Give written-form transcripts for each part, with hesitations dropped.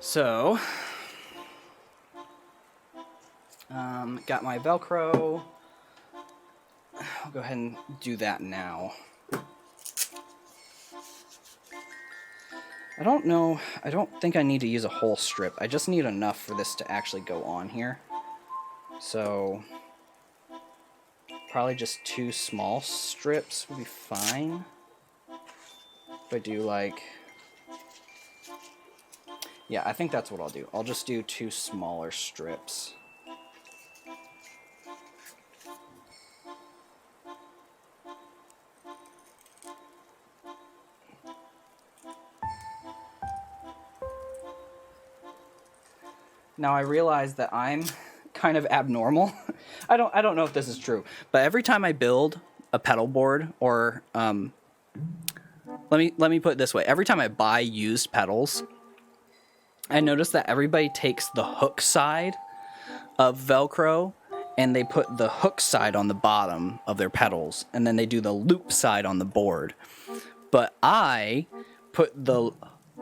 So, got my Velcro. I'll go ahead and do that now. I don't know, I don't think I need to use a whole strip. I just need enough for this to actually go on here. So, probably just 2 small strips would be fine. If I do like... Yeah, I think that's what I'll do. I'll just do 2 smaller strips. Now I realize that I'm kind of abnormal. I don't know if this is true, but every time I build a pedal board, or let me put it this way: every time I buy used pedals, I notice that everybody takes the hook side of Velcro and they put the hook side on the bottom of their pedals, and then they do the loop side on the board. But I put the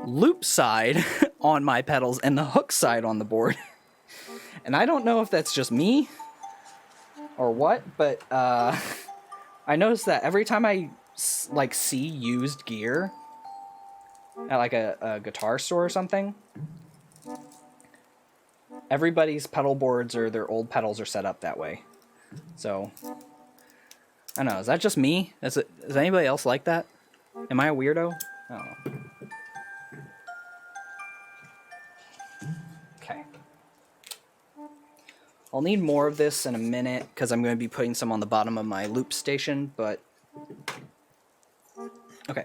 loop side on my pedals and the hook side on the board. And I don't know if that's just me or what, but I noticed that every time I see used gear at like a guitar store or something, everybody's pedal boards or their old pedals are set up that way. So I don't know, is that just me? Is anybody else like that? Am I a weirdo? I don't know. Okay. I'll need more of this in a minute because I'm going to be putting some on the bottom of my loop station, but okay.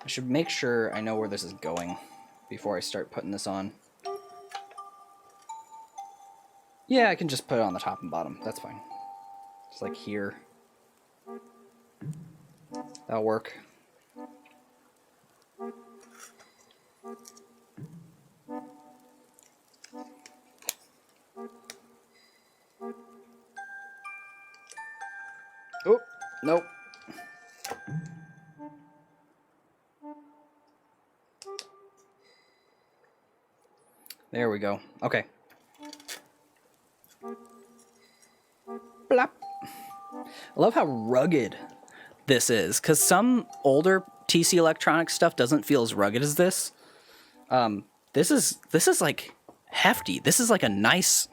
I should make sure I know where this is going before I start putting this on. Yeah, I can just put it on the top and bottom. That's fine. Just like here. That'll work. Oh, nope. There we go. Okay. Blop. I love how rugged this is, because some older TC Electronics stuff doesn't feel as rugged as this. This is like hefty. This is like a nice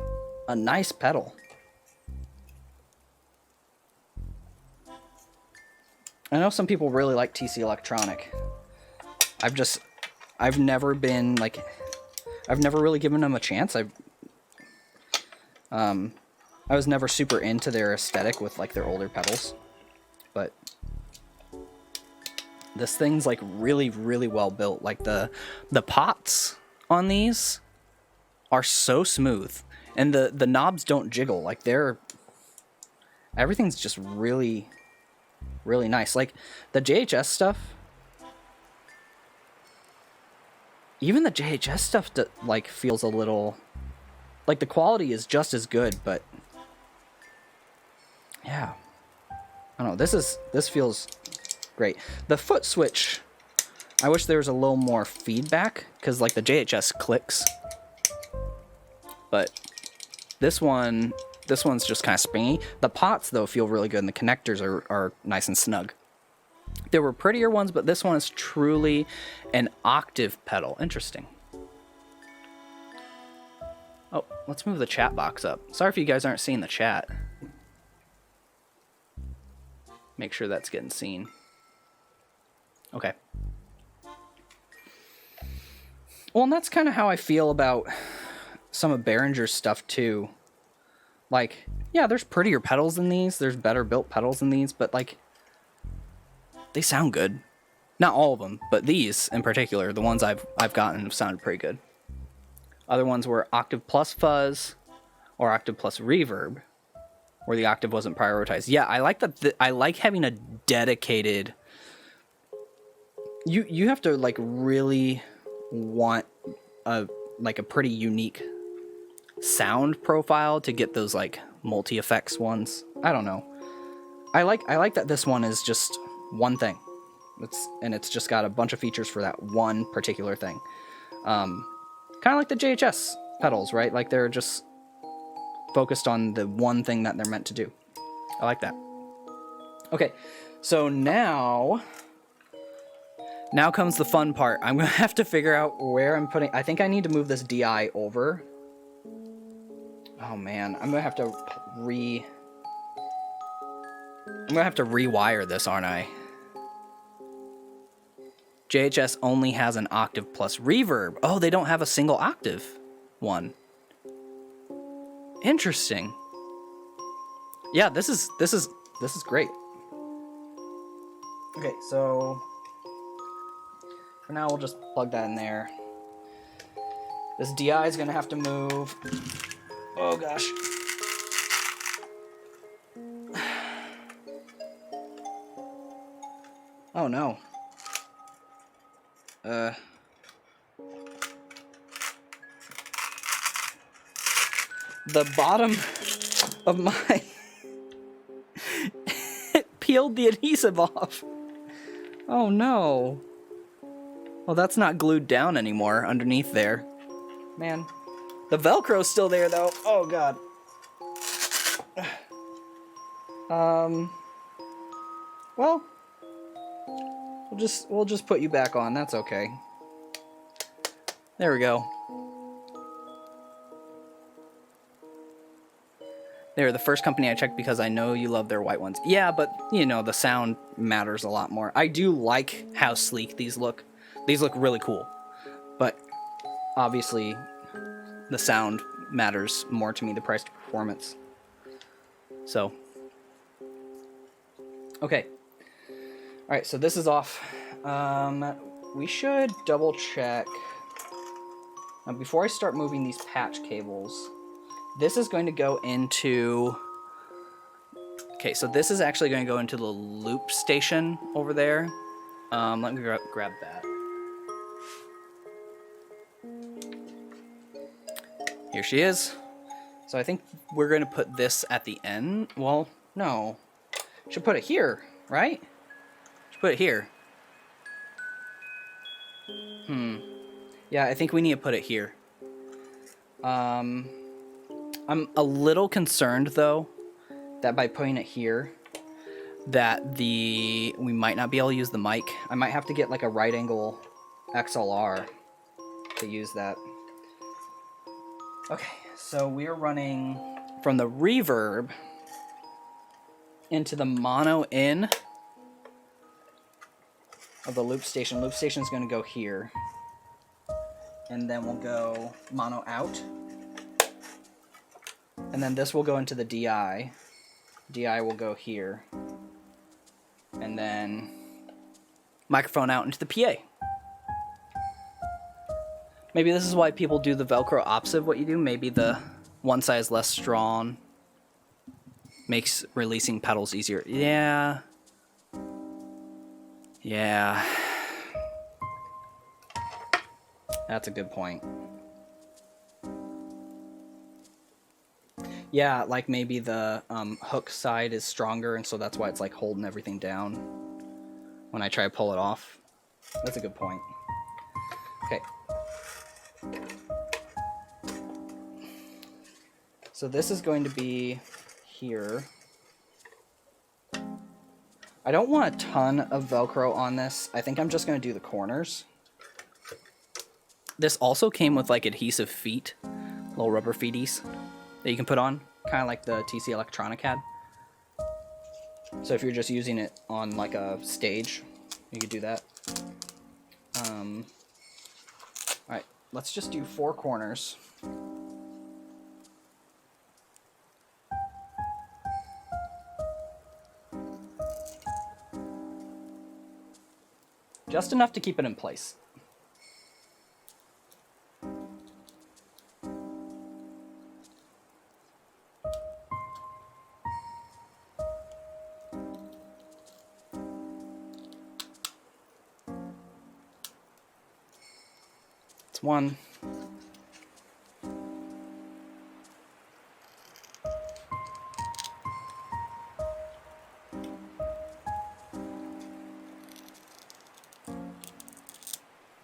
pedal. I know some people really like TC Electronic. I've never been like, I've never really given them a chance. I was never super into their aesthetic with like their older pedals, but this thing's like really, really well built. Like the pots on these are so smooth, and the knobs don't jiggle. Like everything's just really, really nice. Like the JHS stuff, even the JHS stuff like feels a little like the quality is just as good, but yeah, I don't know. This feels great. The foot switch, I wish there was a little more feedback, because like the JHS clicks, but this one's just kind of springy. The pots though feel really good, and the connectors are nice and snug. There were prettier ones, but this one is truly an octave pedal. Interesting. Oh, let's move the chat box up. Sorry if you guys aren't seeing the chat. Make sure that's getting seen. Okay. Well, and that's kind of how I feel about some of Behringer's stuff too. Like, yeah, there's prettier pedals than these. There's better built pedals than these, but like, they sound good. Not all of them, but these in particular, the ones I've gotten have sounded pretty good. Other ones were octave plus fuzz or octave plus reverb, where the octave wasn't prioritized. Yeah, I like that. I like having a dedicated you have to like really want a pretty unique sound profile to get those like multi effects ones. I don't know. I like that this one is just one thing. It's just got a bunch of features for that one particular thing. Kind of like the JHS pedals, right? Like they're just focused on the one thing that they're meant to do. I like that. Okay, so now comes the fun part. I'm gonna have to figure out where I'm putting. I think I need to move this DI over. Oh man, I'm gonna have to rewire this, aren't I? JHS only has an octave plus reverb. Oh, they don't have a single octave one. Interesting. Yeah, this is great. Okay, so for now we'll just plug that in there. This DI is gonna have to move. Oh gosh. Oh no. The bottom of my it peeled the adhesive off. Oh no. Well, that's not glued down anymore underneath there. Man. The Velcro's still there though. Oh god. Well, we'll just put you back on. That's okay. There we go. They were the first company I checked because I know you love their white ones. Yeah, but, you know, the sound matters a lot more. I do like how sleek these look. These look really cool. But, obviously, the sound matters more to me, the price to performance. So. Okay. Alright, so this is off. We should double check. Now, before I start moving these patch cables... This is going to go into... Okay, so this is actually going to go into the loop station over there. Let me grab that. Here she is. So I think we're going to put this at the end. Well, no. Should put it here, right? Should put it here. Yeah, I think we need to put it here. I'm a little concerned, though, that by putting it here, that we might not be able to use the mic. I might have to get, like, a right-angle XLR to use that. Okay, so we're running from the reverb into the mono in of the loop station. Loop station's going to go here. And then we'll go mono out. And then this will go into the DI. DI will go here. And then microphone out into the PA. Maybe this is why people do the Velcro opposite of what you do. Maybe the one side is less strong. Makes releasing pedals easier. Yeah. Yeah. That's a good point. Yeah, like maybe the hook side is stronger, and so that's why it's like holding everything down when I try to pull it off. That's a good point. Okay. So this is going to be here. I don't want a ton of Velcro on this. I think I'm just going to do the corners. This also came with like adhesive feet, little rubber feeties that you can put on, kind of like the TC Electronic had. So if you're just using it on like a stage, you could do that. Alright, let's just do 4 corners. Just enough to keep it in place. That's one.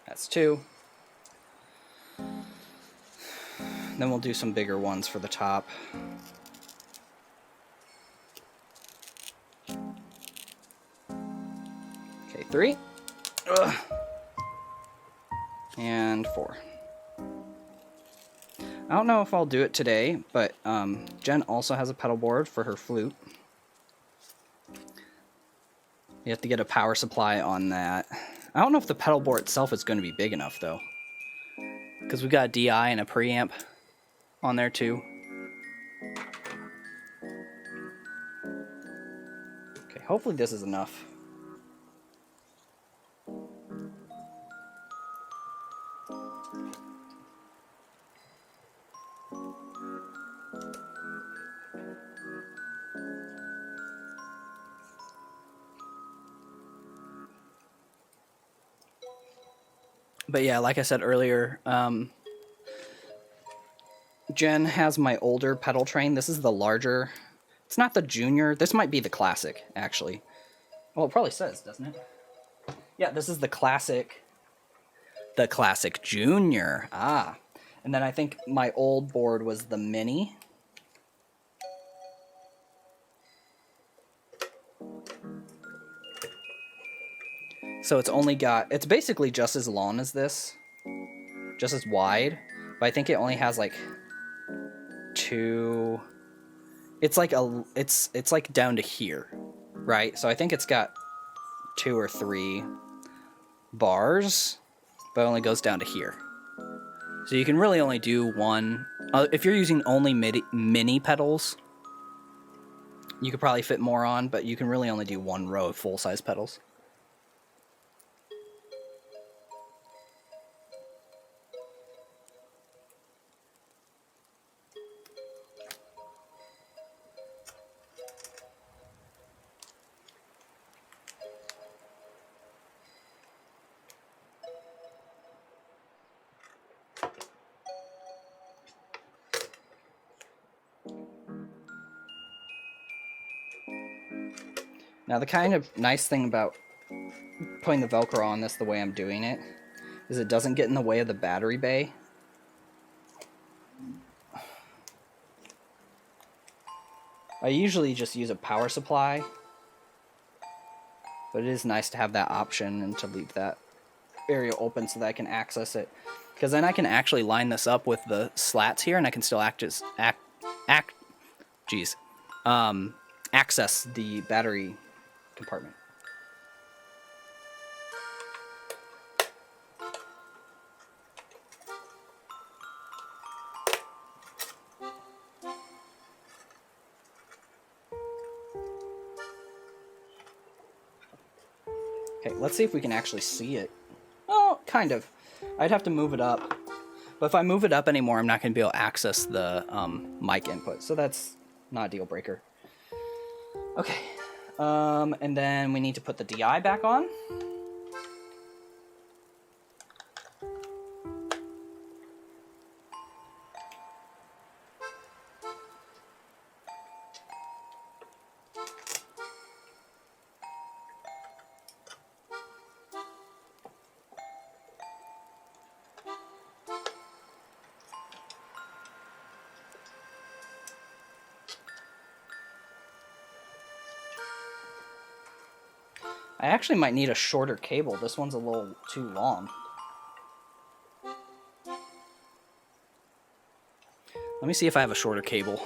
That's two. Then we'll do some bigger ones for the top. Okay, three. Ugh. And four. I don't know if I'll do it today, but Jen also has a pedal board for her flute. You have to get a power supply on that. I don't know if the pedal board itself is going to be big enough, though. Because we've got a DI and a preamp on there, too. Okay, hopefully this is enough. But yeah, like I said earlier, Jen has my older pedal train. This is the larger. It's not the junior. This might be the classic, actually. Well, it probably says, doesn't it? Yeah, this is the classic. The classic junior. Ah. And then I think my old board was the mini. So it's only got, it's basically just as long as this, just as wide, but I think it only has like two, it's like down to here, right? So I think it's got 2 or 3 bars, but it only goes down to here. So you can really only do one, if you're using only mini pedals, you could probably fit more on, but you can really only do one row of full-size pedals. Now the kind of nice thing about putting the Velcro on this the way I'm doing it is it doesn't get in the way of the battery bay. I usually just use a power supply, but it is nice to have that option and to leave that area open so that I can access it. Because then I can actually line this up with the slats here and I can still access the battery compartment. Okay, let's see if we can actually see it. Oh, kind of. I'd have to move it up. But if I move it up anymore, I'm not going to be able to access the mic input. So that's not a deal breaker. Okay. And then we need to put the DI back on. I actually might need a shorter cable. This one's a little too long. Let me see if I have a shorter cable.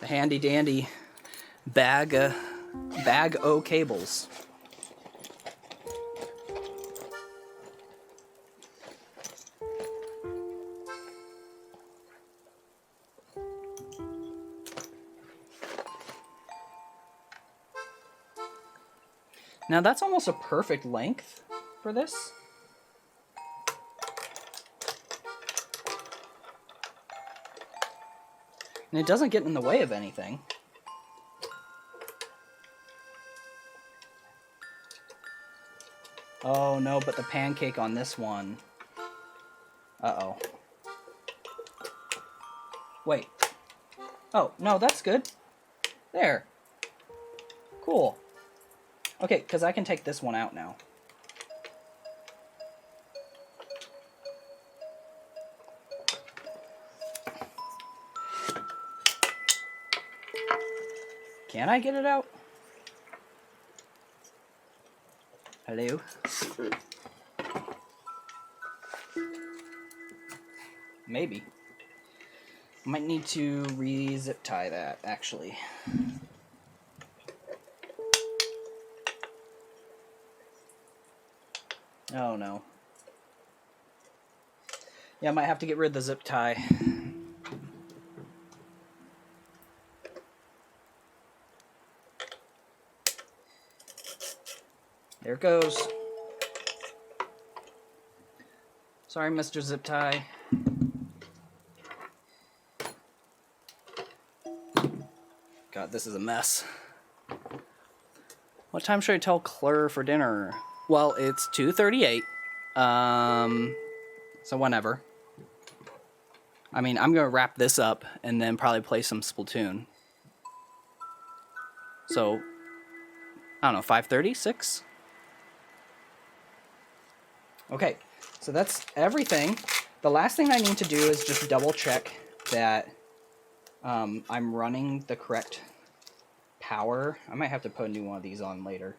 The handy dandy bag o cables. Now that's almost a perfect length for this. And it doesn't get in the way of anything. Oh no, but the pancake on this one. Uh-oh. Wait. Oh, no, that's good. There. Cool. Okay, because I can take this one out now. Can I get it out? Hello? Maybe. Might need to re-zip tie that, actually. Oh no. Yeah, I might have to get rid of the zip tie. There it goes. Sorry, Mr. Zip Tie. God, this is a mess. What time should I tell Claire for dinner? Well, it's 2:38. So whenever. I mean, I'm gonna wrap this up and then probably play some Splatoon. So, I don't know, 5:30, 6? Okay, so that's everything. The last thing I need to do is just double check that I'm running the correct power. I might have to put a new one of these on later.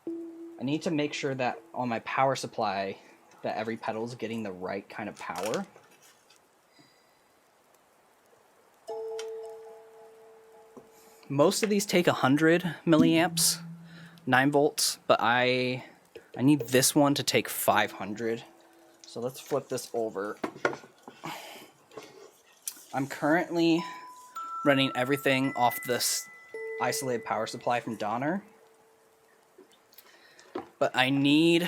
I need to make sure that on my power supply that every pedal is getting the right kind of power. Most of these take 100 milliamps, 9 volts, but I need this one to take 500. So let's flip this over. I'm currently running everything off this isolated power supply from Donner. But I need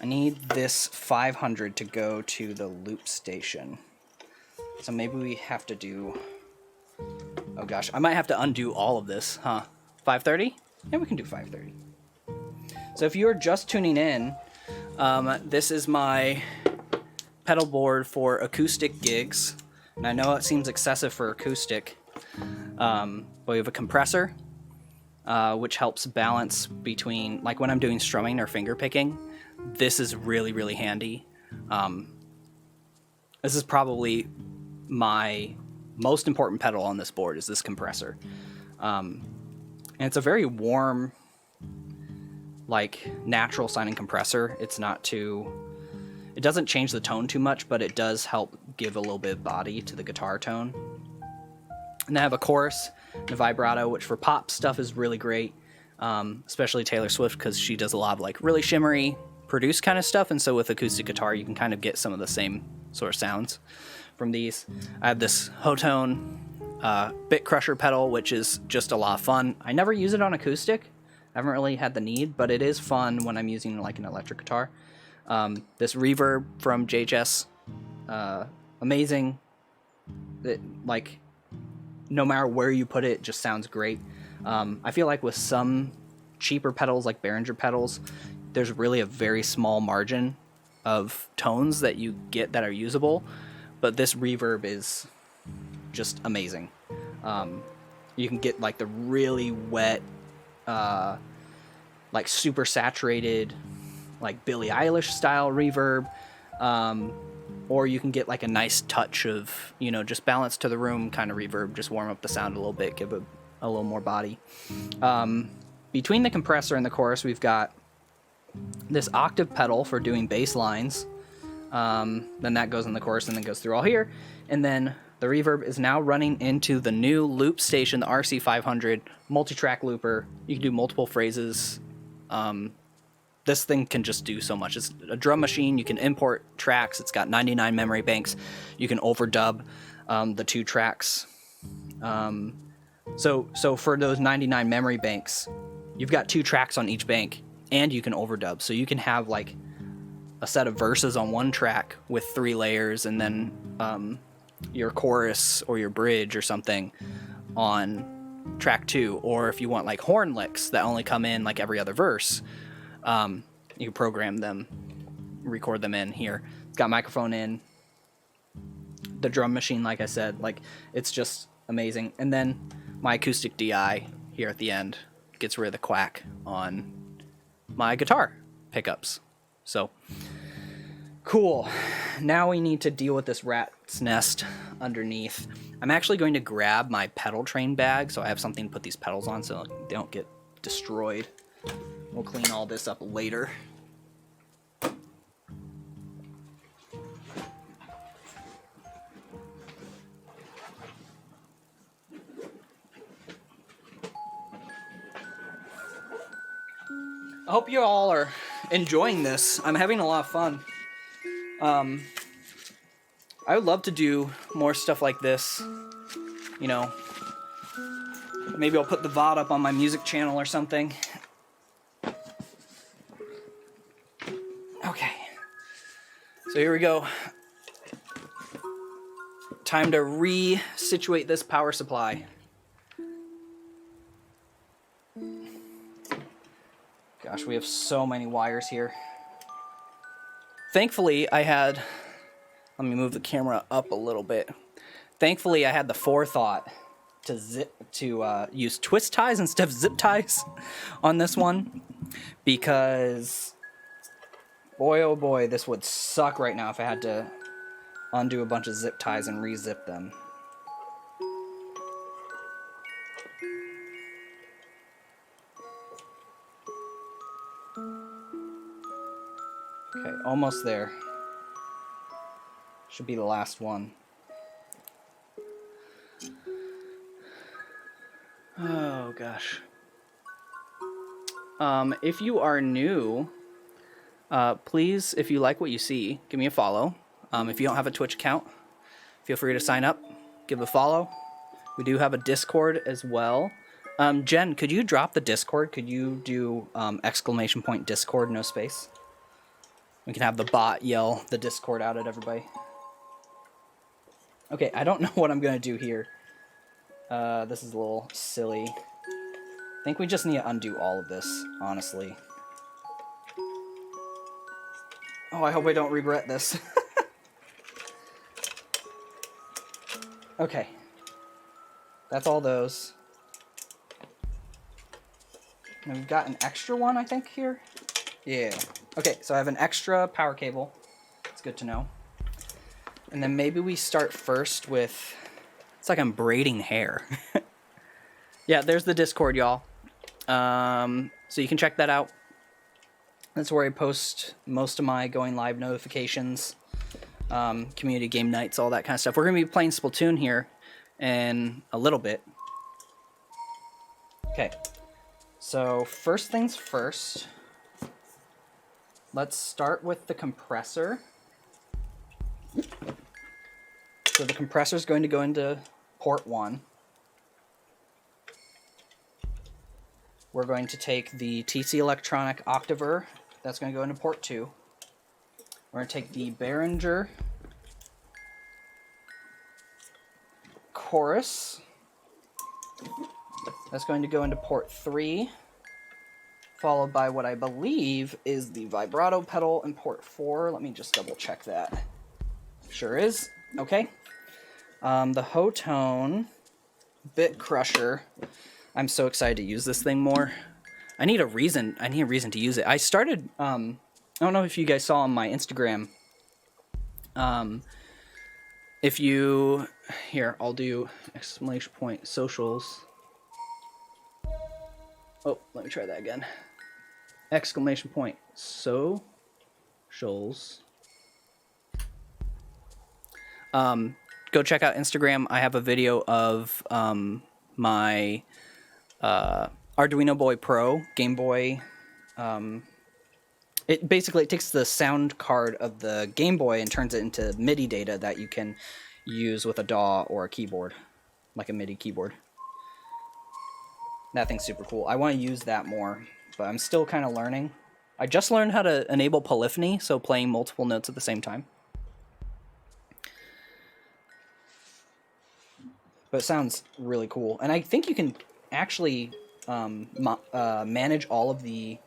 this 500 to go to the loop station. So maybe we have to do... Oh gosh, I might have to undo all of this, huh? 5:30? Yeah, we can do 5:30. So if you're just tuning in, this is my pedal board for acoustic gigs. And I know it seems excessive for acoustic, but we have a compressor, which helps balance between, like when I'm doing strumming or finger picking, this is really, really handy. This is probably my most important pedal on this board is this compressor. And it's a very warm, like natural sounding compressor. It's not too, it doesn't change the tone too much, but it does help give a little bit of body to the guitar tone. And I have a chorus and a vibrato, which for pop stuff is really great, especially Taylor Swift, because she does a lot of like really shimmery produced kind of stuff. And so with acoustic guitar, you can kind of get some of the same sort of sounds from these. I have this Hotone bit crusher pedal, which is just a lot of fun. I never use it on acoustic. I haven't really had the need, but it is fun when I'm using like an electric guitar. This reverb from JHS, amazing. It, like, no matter where you put it, it just sounds great. I feel like with some cheaper pedals like Behringer pedals, there's really a very small margin of tones that you get that are usable, but this reverb is just amazing. You can get like the really wet, like super saturated, like Billie Eilish style reverb, or you can get like a nice touch of, you know, just balance to the room kind of reverb, just warm up the sound a little bit, give it a little more body. Between the compressor and the chorus, we've got this octave pedal for doing bass lines. Then that goes in the chorus and then goes through all here. And then the reverb is now running into the new loop station, the RC500 multi-track looper. You can do multiple phrases. This thing can just do so much. It's a drum machine. You can import tracks. It's got 99 memory banks. You can overdub the 2 tracks. So for those 99 memory banks, you've got 2 tracks on each bank, and you can overdub. So you can have like a set of verses on one track with 3 layers, and then your chorus or your bridge or something on track 2. Or if you want like horn licks that only come in like every other verse, You can program them, record them in here. It's got microphone in. The drum machine, like I said, like it's just amazing. And then my acoustic DI here at the end gets rid of the quack on my guitar pickups. So cool. Now we need to deal with this rat's nest underneath. I'm actually going to grab my pedal train bag so I have something to put these pedals on so they don't get destroyed. We'll clean all this up later. I hope you all are enjoying this. I'm having a lot of fun. I would love to do more stuff like this. You know, maybe I'll put the VOD up on my music channel or something. Okay. So here we go. Time to re-situate this power supply. Gosh, we have so many wires here. Thankfully, I had... Let me move the camera up a little bit. Thankfully, I had the forethought to use twist ties instead of zip ties on this one, because boy, oh boy, this would suck right now if I had to undo a bunch of zip ties and re-zip them. Okay, almost there. Should be the last one. Oh gosh. If you are new, please, if you like what you see, give me a follow. If you don't have a Twitch account, feel free to sign up, give a follow. We do have a Discord as well. Jen, could you drop the Discord? Could you do ! Discord, no space? We can have the bot yell the Discord out at everybody. Okay, I don't know what I'm going to do here. This is a little silly. I think we just need to undo all of this, honestly. Oh, I hope I don't regret this. Okay. That's all those. And we've got an extra one, I think, here. Yeah. Okay, so I have an extra power cable. It's good to know. And then maybe we start first with... It's like I'm braiding hair. Yeah, there's the Discord, y'all. So you can check that out. That's where I post most of my going live notifications, community game nights, all that kind of stuff. We're going to be playing Splatoon here in a little bit. Okay. So first things first. Let's start with the compressor. So the compressor is going to go into port 1. We're going to take the TC Electronic Octaver. That's going to go into port 2. We're going to take the Behringer Chorus. That's going to go into port 3. Followed by what I believe is the vibrato pedal in port 4. Let me just double check that. Sure is. Okay. The Hotone Bit Crusher. I'm so excited to use this thing more. I need a reason to use it. I started, I don't know if you guys saw on my Instagram. If you, here, I'll do ! Socials. Oh, let me try that again. ! Socials. Go check out Instagram. I have a video of my Arduino Boy Pro Game Boy. It takes the sound card of the Game Boy and turns it into MIDI data that you can use with a DAW or a keyboard, like a MIDI keyboard. That thing's super cool. I want to use that more, but I'm still kind of learning. I just learned how to enable polyphony, so playing multiple notes at the same time. But it sounds really cool. And I think you can actually manage all of the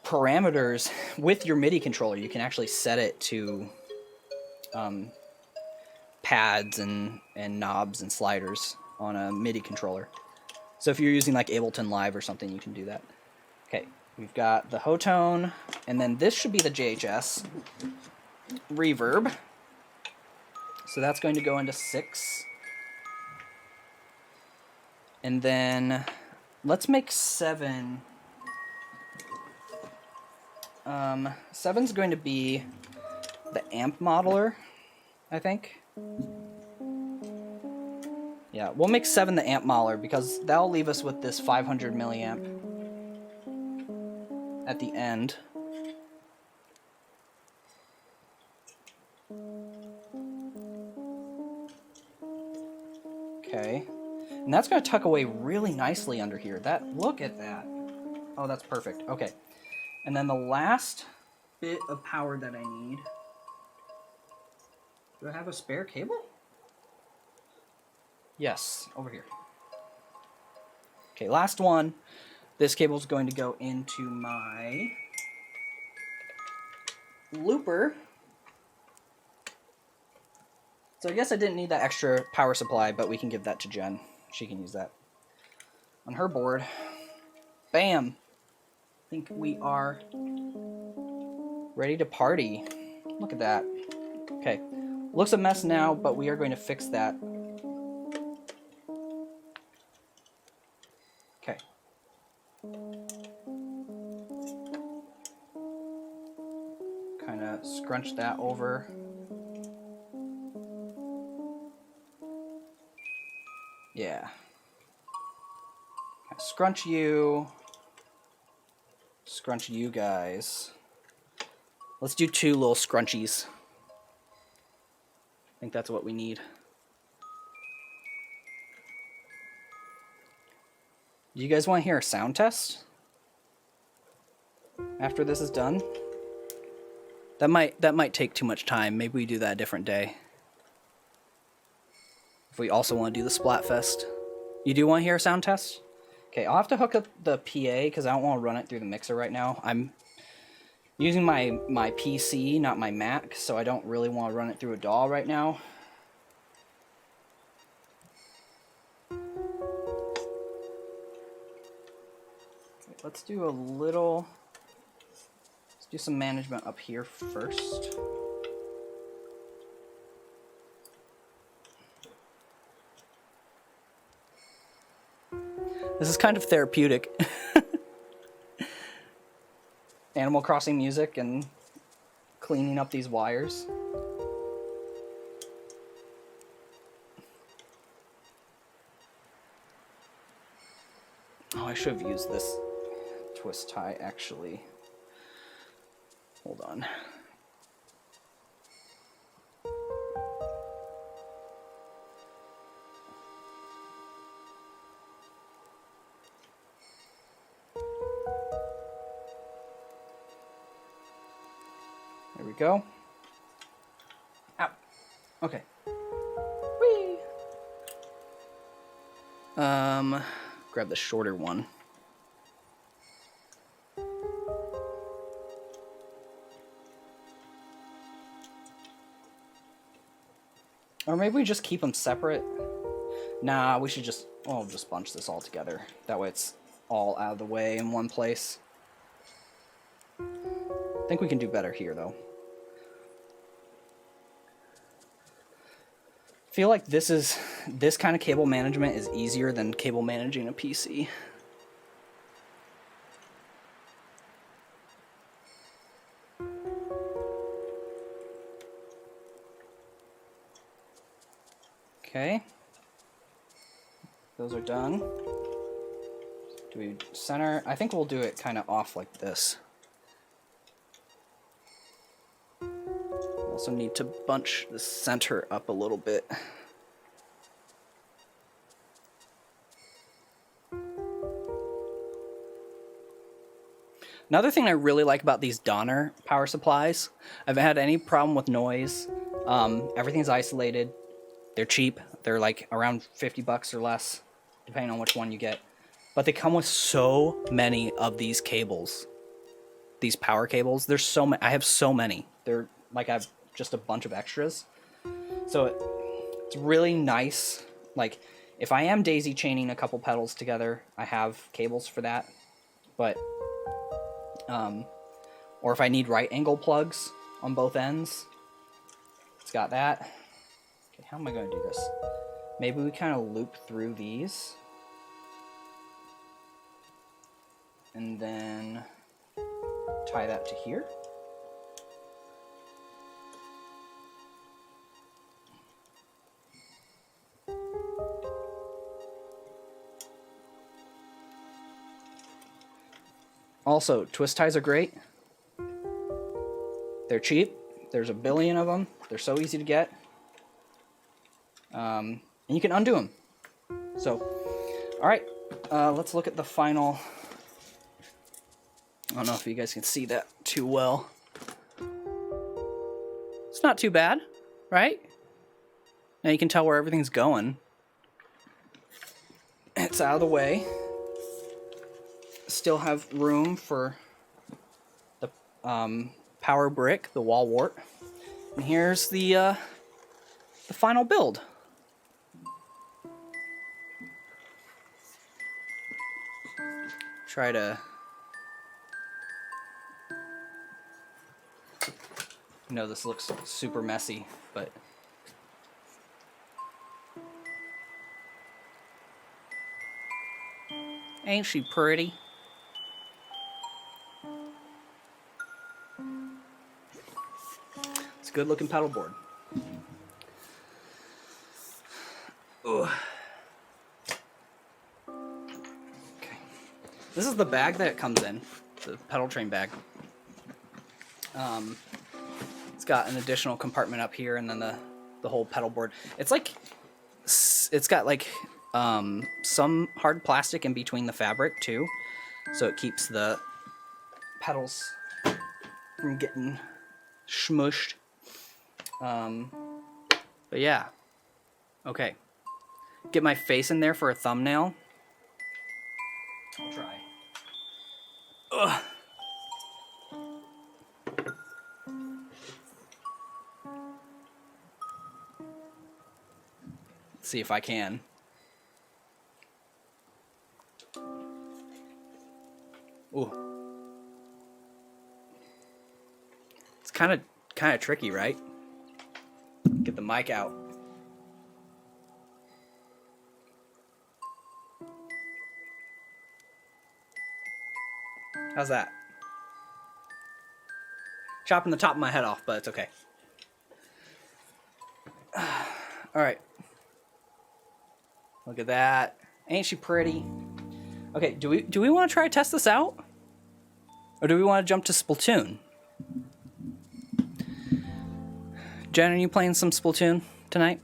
parameters with your MIDI controller. You can actually set it to pads and knobs and sliders on a MIDI controller. So if you're using like Ableton Live or something, you can do that. Okay, we've got the Hotone, and then this should be the JHS reverb. So that's going to go into 6. And then let's make 7. 7's going to be the amp modeler, I think. Yeah, we'll make 7 the amp modeler because that'll leave us with this 500 milliamp at the end. Okay, and that's going to tuck away really nicely under here. Look at that. Oh, that's perfect. Okay, and then the last bit of power that I need. Do I have a spare cable? Yes, over here. Okay, last one. This cable is going to go into my looper. So I guess I didn't need that extra power supply, but we can give that to Jen. She can use that on her board. Bam! I think we are ready to party. Look at that. Okay, looks a mess now, but we are going to fix that. Okay. Kind of scrunch that over. Yeah. Scrunch you guys. Let's do 2 little scrunchies. I think that's what we need. Do you guys want to hear a sound test after this is done? That might take too much time. Maybe we do that a different day. If we also want to do the Splatfest. You do want to hear a sound test? Okay, I'll have to hook up the PA because I don't want to run it through the mixer right now. I'm using my PC, not my Mac, so I don't really want to run it through a DAW right now. Okay, let's do some management up here first. This is kind of therapeutic. Animal Crossing music and cleaning up these wires. Oh, I should have used this twist tie actually. Hold on. There we go. Ow. Okay. Whee! Grab the shorter one. Or maybe we just keep them separate. Nah, we should just bunch this all together. That way it's all out of the way in one place. I think we can do better here, though. I feel like this kind of cable management is easier than cable managing a PC. Okay. Those are done. Do we center? I think we'll do it kind of off like this. Also need to bunch the center up a little bit. Another thing I really like about these Donner power supplies, I haven't had any problem with noise. Everything's isolated. They're cheap. They're like around 50 bucks or less, depending on which one you get. But they come with so many of these cables. these power cables. There's so many. I have so many. They're like I have just a bunch of extras. So it's really nice. Like if I am daisy chaining a couple pedals together, I have cables for that. But or if I need right angle plugs on both ends, it's got that. Okay, how am I going to do this? Maybe we kind of loop through these. And then tie that to here. Also, twist ties are great. They're cheap. There's a billion of them. They're so easy to get. And you can undo them. So, all right, let's look at the final. I don't know if you guys can see that too well. It's not too bad, right? Now you can tell where everything's going. It's out of the way. Still have room for the power brick, the wall wart. And here's the final build. Try to... I know this looks super messy, but... Ain't she pretty? It's a good looking pedal board. Ugh. Okay. This is the bag that it comes in, the pedal train bag. It's got an additional compartment up here, and then the whole pedal board. It's like, it's got like some hard plastic in between the fabric too, so it keeps the pedals from getting smushed. But yeah, okay. Get my face in there for a thumbnail. I'll try. Ugh. Let's see if I can. Ooh. It's kind of tricky, right? Get the mic out. How's that? Chopping the top of my head off, but it's okay. All right. Look at that. Ain't she pretty? Okay, do we want to try to test this out? Or do we want to jump to Splatoon? Jen, are you playing some Splatoon tonight?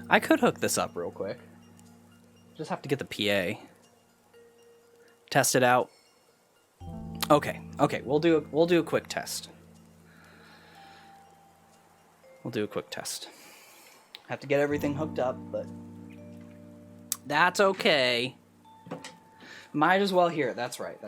I could hook this up real quick. Just have to get the PA. Test it out. Okay, we'll do a quick test. We'll do a quick test. Have to get everything hooked up, but that's okay. Might as well hear it. That's right.